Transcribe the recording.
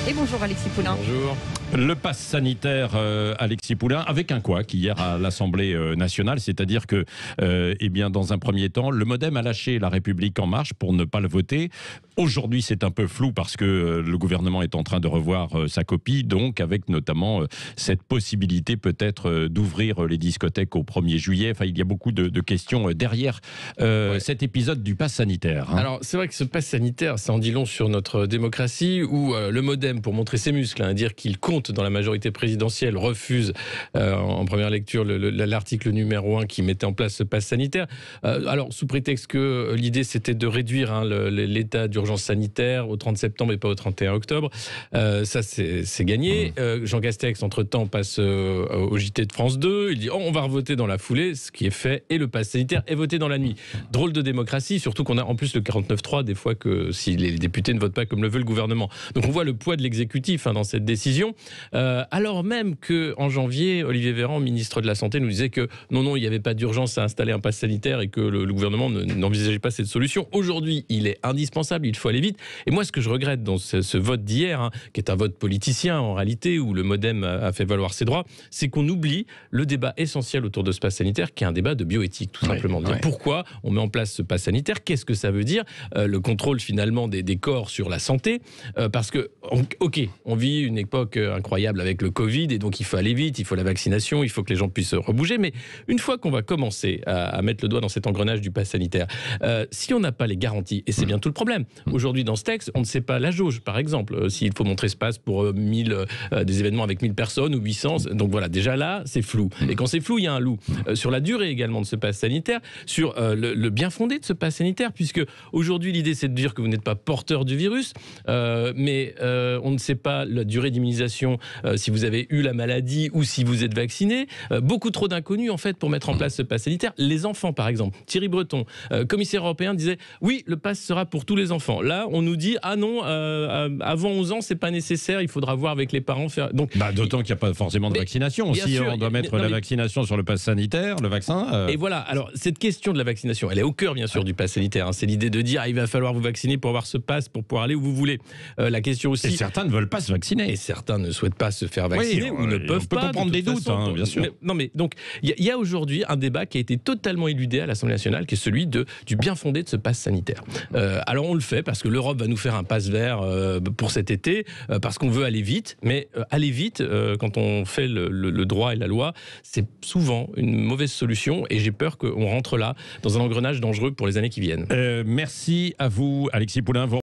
Et bonjour Alexis Poulain. Bonjour. Le pass sanitaire, Alexis Poulain, avec un couac hier à l'Assemblée nationale, c'est-à-dire que, dans un premier temps, le MoDem a lâché La République En Marche pour ne pas le voter. Aujourd'hui, c'est un peu flou parce que le gouvernement est en train de revoir sa copie, donc avec notamment cette possibilité peut-être d'ouvrir les discothèques au 1er juillet. Enfin, il y a beaucoup de questions derrière cet épisode du pass sanitaire. Alors, c'est vrai que ce pass sanitaire, ça en dit long sur notre démocratie, où le MoDem, pour montrer ses muscles, dire qu'il compte dans la majorité présidentielle, refuse en première lecture l'article numéro 1 qui mettait en place ce pass sanitaire. Alors, sous prétexte que l'idée, c'était de réduire l'état d'urgence sanitaire au 30 septembre et pas au 31 octobre. Ça, c'est gagné. Jean Castex, entre-temps, passe au JT de France 2. Il dit on va revoter dans la foulée, ce qui est fait, et le pass sanitaire est voté dans la nuit. Drôle de démocratie, surtout qu'on a en plus le 49.3, des fois que si les députés ne votent pas comme le veut le gouvernement. Donc on voit le poids de l'exécutif dans cette décision. Alors même qu'en janvier, Olivier Véran, ministre de la Santé, nous disait que non, il n'y avait pas d'urgence à installer un pass sanitaire et que le gouvernement n'envisageait pas cette solution. Aujourd'hui, il est indispensable, il faut aller vite. Et moi, ce que je regrette dans ce vote d'hier, qui est un vote politicien en réalité, où le MoDem a fait valoir ses droits, c'est qu'on oublie le débat essentiel autour de ce pass sanitaire, qui est un débat de bioéthique, tout simplement. Pourquoi on met en place ce pass sanitaire? Qu'est-ce que ça veut dire? Le contrôle finalement des corps sur la santé, parce que, ok, on vit une époque incroyable avec le Covid, et donc il faut aller vite, il faut la vaccination, il faut que les gens puissent rebouger, mais une fois qu'on va commencer à mettre le doigt dans cet engrenage du pass sanitaire, si on n'a pas les garanties, et c'est bien tout le problème, aujourd'hui dans ce texte, on ne sait pas la jauge, par exemple, s'il faut montrer ce pass pour 1000, des événements avec 1000 personnes ou 800, donc voilà, déjà là, c'est flou. Et quand c'est flou, il y a un loup. Sur la durée également de ce pass sanitaire, sur le bien fondé de ce pass sanitaire, puisque aujourd'hui l'idée c'est de dire que vous n'êtes pas porteur du virus, mais on ne sait pas la durée d'immunisation, si vous avez eu la maladie ou si vous êtes vacciné. Beaucoup trop d'inconnus en fait pour mettre en place ce pass sanitaire. Les enfants par exemple, Thierry Breton, commissaire européen, disait oui, le pass sera pour tous les enfants. Là on nous dit ah non, avant 11 ans c'est pas nécessaire, il faudra voir avec les parents faire. Donc d'autant qu'il n'y a pas forcément de vaccination. Si on doit mettre la vaccination sur le pass sanitaire, le vaccin. Et voilà. Alors cette question de la vaccination, elle est au cœur bien sûr du pass sanitaire. C'est l'idée de dire il va falloir vous vacciner pour avoir ce pass pour pouvoir aller où vous voulez. La question aussi. Et certains ne veulent pas se vacciner. Et certains ne souhaitent pas se faire vacciner ou ne peuvent pas. On peut comprendre des doutes, bien sûr. Mais donc il y a aujourd'hui un débat qui a été totalement éludé à l'Assemblée nationale, qui est celui du bien fondé de ce pass sanitaire. Alors on le fait parce que l'Europe va nous faire un pass vert pour cet été, parce qu'on veut aller vite. Mais aller vite, quand on fait le droit et la loi, c'est souvent une mauvaise solution. Et j'ai peur qu'on rentre là dans un engrenage dangereux pour les années qui viennent. Merci à vous, Alexis Poulain.